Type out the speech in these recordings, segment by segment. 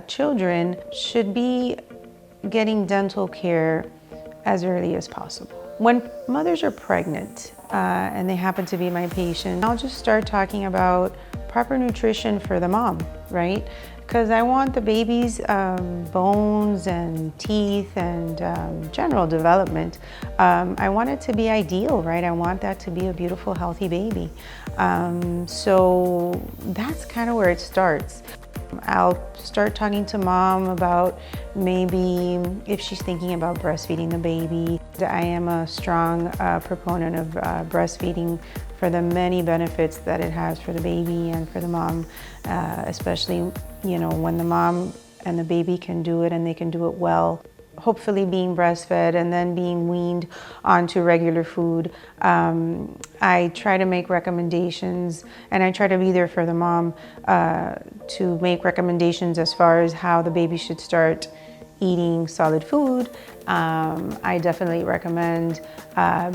Children should be getting dental care as early as possible. When mothers are pregnant and they happen to be my patient, I'll just start talking about proper nutrition for the mom, right? Because I want the baby's bones and teeth and general development. I want it to be ideal, right? I want that to be a beautiful, healthy baby. So that's kind of where it starts. I'll start talking to mom about maybe if she's thinking about breastfeeding the baby. I am a strong proponent of breastfeeding for the many benefits that it has for the baby and for the mom, especially, when the mom and the baby can do it and they can do it well. Hopefully being breastfed and then being weaned onto regular food. I try to make recommendations, and I try to be there for the mom to make recommendations as far as how the baby should start eating solid food. I definitely recommend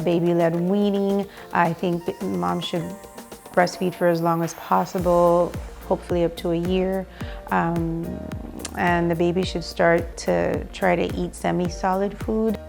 baby-led weaning. I think mom should breastfeed for as long as possible, hopefully up to a year. And the baby should start to try to eat semi-solid food.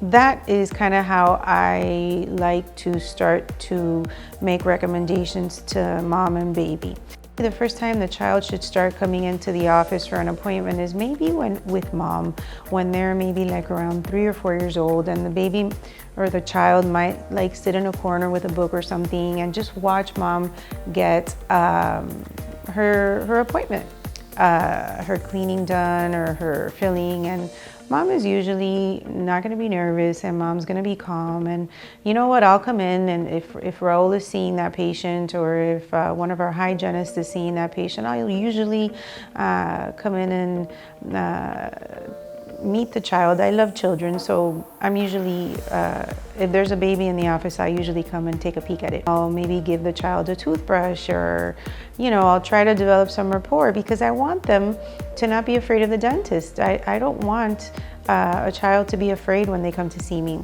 That is kind of how I like to start to make recommendations to mom and baby. The first time the child should start coming into the office for an appointment is maybe with mom, when they're maybe like around 3 or 4 years old, and the baby or the child might like sit in a corner with a book or something and just watch mom get her appointment, her cleaning done or her filling, and mom is usually not going to be nervous and mom's going to be calm. And you know what, I'll come in, and if Raul is seeing that patient, or if one of our hygienists is seeing that patient, I'll usually come in and meet the child. I love children, so I'm usually, if there's a baby in the office, I usually come and take a peek at it. I'll maybe give the child a toothbrush, or I'll try to develop some rapport, because I want them to not be afraid of the dentist. I don't want a child to be afraid when they come to see me.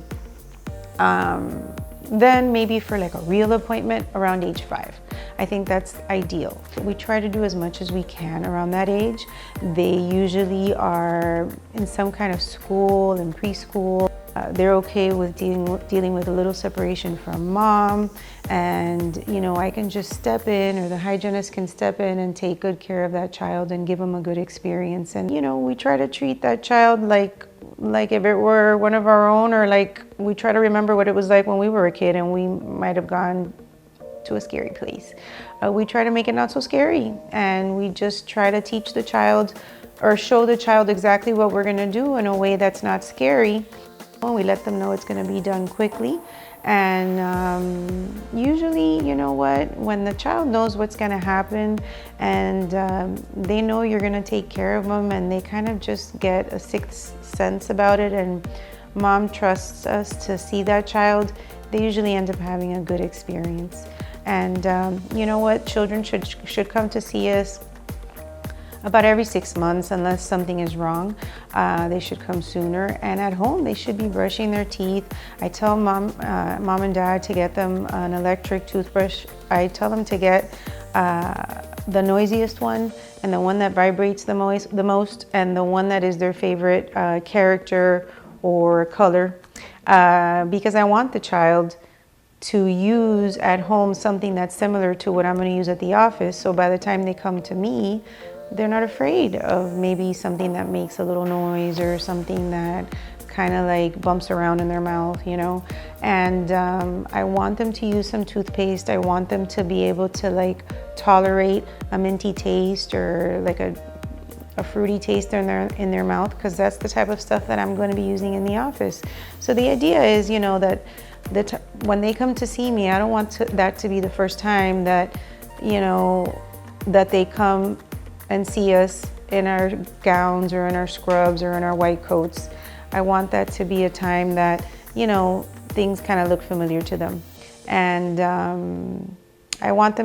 Then maybe for like a real appointment around age 5. I think that's ideal. We try to do as much as we can around that age. They usually are in some kind of school and preschool. They're okay with dealing with a little separation from mom, and I can just step in, or the hygienist can step in and take good care of that child and give them a good experience. And we try to treat that child like if it were one of our own, or like we try to remember what it was like when we were a kid and we might have gone to a scary place. We try to make it not so scary, and we just try to teach the child, or show the child exactly what we're going to do in a way that's not scary. We let them know it's going to be done quickly. And usually, when the child knows what's going to happen, and they know you're going to take care of them, and they kind of just get a sixth sense about it, and mom trusts us to see that child, they usually end up having a good experience. And you know what? Children should come to see us about every 6 months, unless something is wrong. They should come sooner. And at home, they should be brushing their teeth. I tell mom and dad to get them an electric toothbrush. I tell them to get the noisiest one, and the one that vibrates the most, and the one that is their favorite character or color, because I want the child to use at home something that's similar to what I'm going to use at the office. So by the time they come to me, they're not afraid of maybe something that makes a little noise, or something that kind of like bumps around in their mouth, And I want them to use some toothpaste. I want them to be able to like tolerate a minty taste, or like a fruity taste in their mouth, because that's the type of stuff that I'm going to be using in the office. So the idea is, that when they come to see me, I don't want that to be the first time that, that they come and see us in our gowns, or in our scrubs, or in our white coats. I want that to be a time that, things kind of look familiar to them. And I want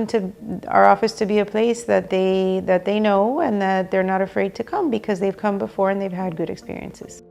our office to be a place that they know, and that they're not afraid to come, because they've come before and they've had good experiences.